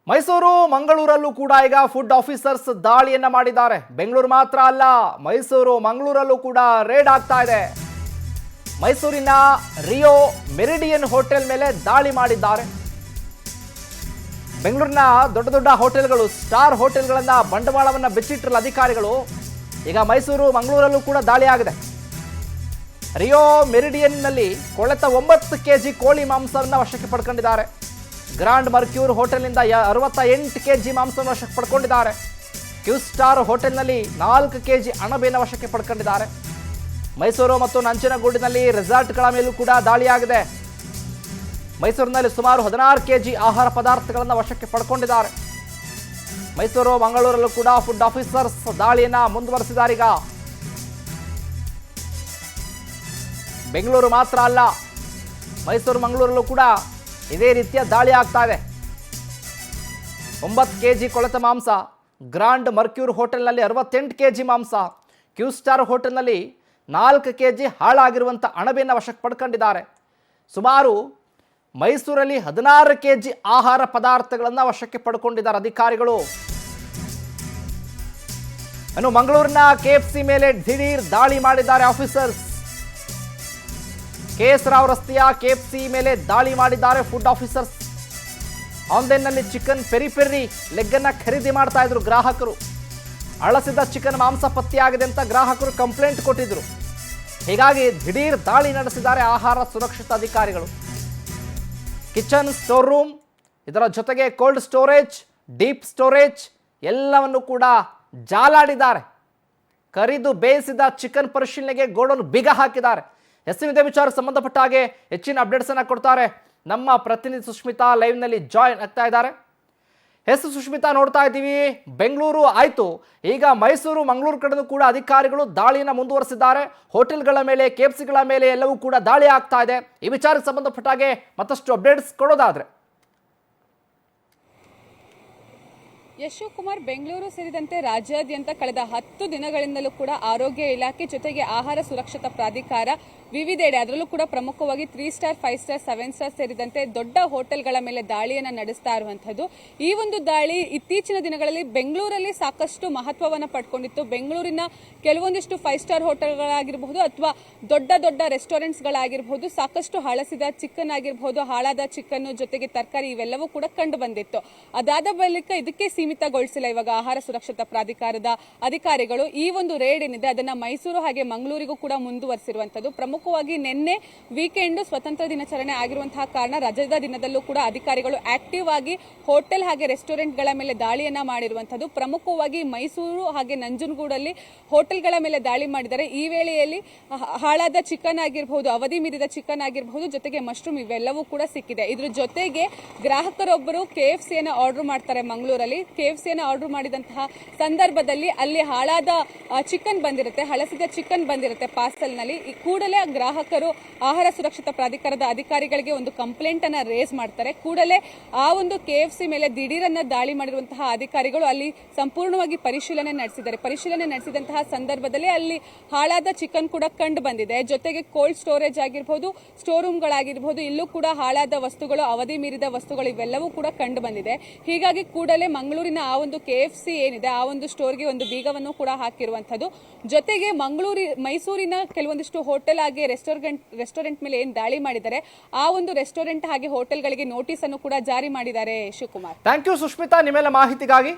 ಮೈಸೂರು ಮಂಗಳೂರಲ್ಲೂ ಕೂಡ ಈಗ food officers ದಾಳಿಯನ್ನ ಮಾಡಿದ್ದಾರೆ. ಬೆಂಗಳೂರು ಮಾತ್ರ ಅಲ್ಲ, ಮೈಸೂರು ಮಂಗಳೂರಲ್ಲೂ ಕೂಡ ರೇಡ್ ಆಗ್ತಾ ಇದೆ. ಮೈಸೂರಿನ ರಿಯೋ ಮೆರಿಡಿಯನ್ ಹೋಟೆಲ್ ಮೇಲೆ ದಾಳಿ ಮಾಡಿದ್ದಾರೆ. ಬೆಂಗಳೂರಿನ ದೊಡ್ಡ ದೊಡ್ಡ ಹೋಟೆಲ್ಗಳು, ಸ್ಟಾರ್ ಹೋಟೆಲ್ಗಳನ್ನ ಬಂಡವಾಳವನ್ನ ಬೆಚ್ಚಿಟ್ಟಿರಲ್ಲ ಅಧಿಕಾರಿಗಳು. ಈಗ ಮೈಸೂರು ಮಂಗಳೂರಲ್ಲೂ ಕೂಡ ದಾಳಿ ಆಗಿದೆ. ರಿಯೋ ಮೆರಿಡಿಯನ್ನಲ್ಲಿ ಕೊಳೆತ 9 ಕೆಜಿ ಕೋಳಿ ಮಾಂಸವನ್ನು ವಶಕ್ಕೆ ಪಡ್ಕೊಂಡಿದ್ದಾರೆ. ಗ್ರಾಂಡ್ ಮರ್ಕ್ಯೂರ್ ಹೋಟೆಲ್ನಿಂದ 68 ಕೆಜಿ ಮಾಂಸವನ್ನು ವಶಕ್ಕೆ ಪಡ್ಕೊಂಡಿದ್ದಾರೆ. ಕ್ಯೂ ಸ್ಟಾರ್ ಹೋಟೆಲ್ನಲ್ಲಿ 4 ಕೆಜಿ ಅಣಬೆಯನ್ನು ವಶಕ್ಕೆ ಪಡ್ಕೊಂಡಿದ್ದಾರೆ. ಮೈಸೂರು ಮತ್ತು ನಂಜನಗೂಡಿನಲ್ಲಿ ರೆಸಾರ್ಟ್ಗಳ ಮೇಲೂ ಕೂಡ ದಾಳಿಯಾಗಿದೆ. ಮೈಸೂರಿನಲ್ಲಿ ಸುಮಾರು 16 ಕೆಜಿ ಆಹಾರ ಪದಾರ್ಥಗಳನ್ನು ವಶಕ್ಕೆ ಪಡ್ಕೊಂಡಿದ್ದಾರೆ. ಮೈಸೂರು ಮಂಗಳೂರಲ್ಲೂ ಕೂಡ ಫುಡ್ ಆಫೀಸರ್ಸ್ ದಾಳಿಯನ್ನ ಮುಂದುವರೆಸಿದ್ದಾರೆ. ಈಗ ಬೆಂಗಳೂರು ಮಾತ್ರ ಅಲ್ಲ, ಮೈಸೂರು ಮಂಗಳೂರಲ್ಲೂ ಕೂಡ ಇದೇ ರೀತಿಯ ದಾಳಿ ಆಗ್ತಾ ಇದೆ. 9 ಕೆಜಿ ಕೊಳೆತ ಮಾಂಸ, ಗ್ರಾಂಡ್ ಮರ್ಕ್ಯೂರ್ ಹೋಟೆಲ್ನಲ್ಲಿ 68 ಕೆಜಿ ಮಾಂಸ, ಕ್ಯೂ ಸ್ಟಾರ್ ಹೋಟೆಲ್ನಲ್ಲಿ 4 ಕೆಜಿ ಹಾಳಾಗಿರುವಂಥ ಅಣಬೆಯನ್ನು ವಶಕ್ಕೆ ಪಡ್ಕೊಂಡಿದ್ದಾರೆ. ಸುಮಾರು ಮೈಸೂರಲ್ಲಿ 16 ಕೆಜಿ ಆಹಾರ ಪದಾರ್ಥಗಳನ್ನು ವಶಕ್ಕೆ ಪಡ್ಕೊಂಡಿದ್ದಾರೆ ಅಧಿಕಾರಿಗಳು. ಇನ್ನು ಮಂಗಳೂರಿನ KFC ಮೇಲೆ ದಿಢೀರ್ ದಾಳಿ ಮಾಡಿದ್ದಾರೆ ಆಫೀಸರ್ಸ್. KS ರಾವ್ ರಸ್ತೆಯ KFC ಮೇಲೆ ದಾಳಿ ಮಾಡಿದ್ದಾರೆ ಫುಡ್ ಆಫೀಸರ್ಸ್. ಆನ್ಲೈನ್ನಲ್ಲಿ ಚಿಕನ್ ಪೆರಿ ಪೆರಿ ಲೆಗ್ ಅನ್ನ ಖರೀದಿ ಮಾಡ್ತಾ ಇದ್ರು ಗ್ರಾಹಕರು. ಅಳಸಿದ ಚಿಕನ್ ಮಾಂಸ ಪತ್ತೆಯಾಗಿದೆ ಅಂತ ಗ್ರಾಹಕರು ಕಂಪ್ಲೇಂಟ್ ಕೊಟ್ಟಿದ್ರು. ಹೀಗಾಗಿ ದಿಢೀರ್ ದಾಳಿ ನಡೆಸಿದ್ದಾರೆ ಆಹಾರ ಸುರಕ್ಷತಾ ಅಧಿಕಾರಿಗಳು. ಕಿಚನ್, ಸ್ಟೋರ್ ರೂಮ್, ಇದರ ಜೊತೆಗೆ ಕೋಲ್ಡ್ ಸ್ಟೋರೇಜ್, ಡೀಪ್ ಸ್ಟೋರೇಜ್ ಎಲ್ಲವನ್ನು ಕೂಡ ಜಾಲಾಡಿದ್ದಾರೆ. ಕರಿದು ಬೇಯಿಸಿದ ಚಿಕನ್ ಪರಿಶೀಲನೆಗೆ ಗೋಡೌನ್ ಬೀಗ ಹಾಕಿದ್ದಾರೆ. ಇದೇ ವಿಚಾರ ಸಂಬಂಧಪಟ್ಟ ಹಾಗೆ ಹೆಚ್ಚಿನ ಅಪ್ಡೇಟ್ಸ್ ಅನ್ನ ಕೊಡ್ತಾರೆ ನಮ್ಮ ಪ್ರತಿನಿಧಿ ಸುಷ್ಮಿತಾ. ಲೈವ್ನಲ್ಲಿ ಜಾಯಿನ್ ಆಗ್ತಾ ಇದ್ದಾರೆ. ಸುಷ್ಮಿತಾ, ನೋಡ್ತಾ ಇದ್ದೀವಿ, ಬೆಂಗಳೂರು ಆಯಿತು, ಈಗ ಮೈಸೂರು ಮಂಗಳೂರು ಕಡೆನೂ ಕೂಡ ಅಧಿಕಾರಿಗಳು ದಾಳಿಯನ್ನು ಮುಂದುವರೆಸಿದ್ದಾರೆ. ಹೋಟೆಲ್ಗಳ ಮೇಲೆ, KFCಗಳ ಮೇಲೆ ಎಲ್ಲವೂ ಕೂಡ ದಾಳಿ ಆಗ್ತಾ ಇದೆ. ಈ ವಿಚಾರಕ್ಕೆ ಸಂಬಂಧಪಟ್ಟ ಹಾಗೆ ಮತ್ತಷ್ಟು ಅಪ್ಡೇಟ್ಸ್ ಕೊಡೋದಾದ್ರೆ ಯಶೋಕುಮಾರ್, ಬೆಂಗಳೂರು ಸೇರಿದಂತೆ ರಾಜ್ಯಾದ್ಯಂತ ಕಳೆದ 10 ದಿನಗಳಿಂದಲೂ ಕೂಡ ಆರೋಗ್ಯ ಇಲಾಖೆ ಜೊತೆಗೆ ಆಹಾರ ಸುರಕ್ಷತಾ ಪ್ರಾಧಿಕಾರ ವಿವಿಧೆಡೆ, ಅದರಲ್ಲೂ ಕೂಡ ಪ್ರಮುಖವಾಗಿ 3 ಸ್ಟಾರ್, 5 ಸ್ಟಾರ್, 7 ಸ್ಟಾರ್ ಸೇರಿದಂತೆ ದೊಡ್ಡ ಹೋಟೆಲ್ಗಳ ಮೇಲೆ ದಾಳಿಯನ್ನು ನಡೆಸ್ತಾ ಇರುವಂತದ್ದು. ಈ ಒಂದು ದಾಳಿ ಇತ್ತೀಚಿನ ದಿನಗಳಲ್ಲಿ ಬೆಂಗಳೂರಲ್ಲಿ ಸಾಕಷ್ಟು ಮಹತ್ವವನ್ನು ಪಡ್ಕೊಂಡಿತ್ತು. ಬೆಂಗಳೂರಿನ ಕೆಲವೊಂದಿಷ್ಟು 5 ಸ್ಟಾರ್ ಹೋಟೆಲ್ಗಳಾಗಿರಬಹುದು ಅಥವಾ ದೊಡ್ಡ ದೊಡ್ಡ ರೆಸ್ಟೋರೆಂಟ್ಸ್ಗಳಾಗಿರಬಹುದು, ಸಾಕಷ್ಟು ಹಳಸಿದ ಚಿಕನ್ ಆಗಿರಬಹುದು, ಹಾಳಾದ ಚಿಕನ್ ಜೊತೆಗೆ ತರಕಾರಿ ಇವೆಲ್ಲವೂ ಕೂಡ ಕಂಡು ಬಂದಿತ್ತು. ಅದಾದ ಬಳಿಕ ಇದಕ್ಕೆ ಸೀಮಿತಗೊಳಿಸಿಲ್ಲ ಇವಾಗ ಆಹಾರ ಸುರಕ್ಷತಾ ಪ್ರಾಧಿಕಾರದ ಅಧಿಕಾರಿಗಳು. ಈ ಒಂದು ರೇಡ್ ಏನಿದೆ ಅದನ್ನ ಮೈಸೂರು ಹಾಗೆ ಮಂಗಳೂರಿಗೂ ಕೂಡ ಮುಂದುವರೆಸಿರುವಂತದ್ದು. ಪ್ರಮುಖವಾಗಿ ನಿನ್ನೆ ವೀಕೆಂಡ್ ಸ್ವತಂತ್ರ ದಿನಾಚರಣೆ ಆಗಿರುವಂತಹ ಕಾರಣ ರಜದ ದಿನದಲ್ಲೂ ಕೂಡ ಅಧಿಕಾರಿಗಳು ಆಕ್ಟಿವ್ ಆಗಿ ಹೋಟೆಲ್ ಹಾಗೆ ರೆಸ್ಟೋರೆಂಟ್ಗಳ ಮೇಲೆ ದಾಳಿಯನ್ನ ಮಾಡಿರುವಂತದ್ದು. ಪ್ರಮುಖವಾಗಿ ಮೈಸೂರು ಹಾಗೆ ನಂಜನಗೂಡಲ್ಲಿ ಹೋಟೆಲ್ಗಳ ಮೇಲೆ ದಾಳಿ ಮಾಡಿದ್ದಾರೆ. ಈ ವೇಳೆಯಲ್ಲಿ ಹಾಳಾದ ಚಿಕನ್ ಆಗಿರಬಹುದು, ಅವಧಿ ಮೀರಿದ ಚಿಕನ್ ಆಗಿರಬಹುದು, ಜೊತೆಗೆ ಮಶ್ರೂಮ್ ಇವೆಲ್ಲವೂ ಕೂಡ ಸಿಕ್ಕಿದೆ. ಇದ್ರ ಜೊತೆಗೆ ಗ್ರಾಹಕರೊಬ್ಬರು KFCಯನ್ನು ಆರ್ಡರ್ ಮಾಡ್ತಾರೆ. ಮಂಗಳೂರಲ್ಲಿ KFCಯನ್ನು ಆರ್ಡರ್ ಮಾಡಿದಂತಹ ಸಂದರ್ಭದಲ್ಲಿ ಅಲ್ಲಿ ಹಾಳಾದ ಚಿಕನ್ ಬಂದಿರುತ್ತೆ, ಹಳಸಿದ ಚಿಕನ್ ಬಂದಿರುತ್ತೆ ಪಾರ್ಸಲ್ನಲ್ಲಿ. ಕೂಡಲೇ ಗ್ರಾಹಕರು ಆಹಾರ ಸುರಕ್ಷತಾ ಪ್ರಾಧಿಕಾರದ ಅಧಿಕಾರಿಗಳಿಗೆ ಒಂದು ಕಂಪ್ಲೇಂಟ್ ಅನ್ನ ರೇಸ್ ಮಾಡ್ತಾರೆ. ಕೂಡಲೇ ಆ ಒಂದು KFC ಮೇಲೆ ದಿಢೀರನ್ನ ದಾಳಿ ಮಾಡಿರುವಂತಹ ಅಧಿಕಾರಿಗಳು ಅಲ್ಲಿ ಸಂಪೂರ್ಣವಾಗಿ ಪರಿಶೀಲನೆ ನಡೆಸಿದ್ದಾರೆ. ಪರಿಶೀಲನೆ ನಡೆಸಿದಂತಹ ಸಂದರ್ಭದಲ್ಲಿ ಅಲ್ಲಿ ಹಾಳಾದ ಚಿಕನ್ ಕೂಡ ಕಂಡು ಬಂದಿದೆ. ಜೊತೆಗೆ ಕೋಲ್ಡ್ ಸ್ಟೋರೇಜ್ ಆಗಿರಬಹುದು, ಸ್ಟೋರ್ ರೂಮ್ಗಳಾಗಿರಬಹುದು, ಇಲ್ಲೂ ಕೂಡ ಹಾಳಾದ ವಸ್ತುಗಳು, ಅವಧಿ ಮೀರಿದ ವಸ್ತುಗಳು ಇವೆಲ್ಲವೂ ಕೂಡ ಕಂಡು ಬಂದಿದೆ. ಹೀಗಾಗಿ ಕೂಡಲೇ ಮಂಗಳೂರಿನ ಆ ಒಂದು KFC ಏನಿದೆ ಆ ಒಂದು ಸ್ಟೋರ್ಗೆ ಒಂದು ಬೀಗವನ್ನು ಕೂಡ ಹಾಕಿರುವಂತದ್ದು. ಜೊತೆಗೆ ಮೈಸೂರಿನ ಕೆಲವೊಂದಿಷ್ಟು ಹೋಟೆಲ್ ಹಾಗೆ ರೆಸ್ಟೋರೆಂಟ್ ಮೇಲೆ ಏನ್ ದಾಳಿ ಮಾಡಿದ್ದಾರೆ ಆ ಒಂದು ರೆಸ್ಟೋರೆಂಟ್ ಹಾಗೆ ಹೋಟೆಲ್ಗಳಿಗೆ ನೋಟಿಸ್ ಅನ್ನು ಕೂಡ ಜಾರಿ ಮಾಡಿದ್ದಾರೆ. ಶಿವಕುಮಾರ್, ಥ್ಯಾಂಕ್ ಯು ಸುಷ್ಮಿತಾ ನಿಮ್ಮೆಲ್ಲ ಮಾಹಿತಿಗಾಗಿ.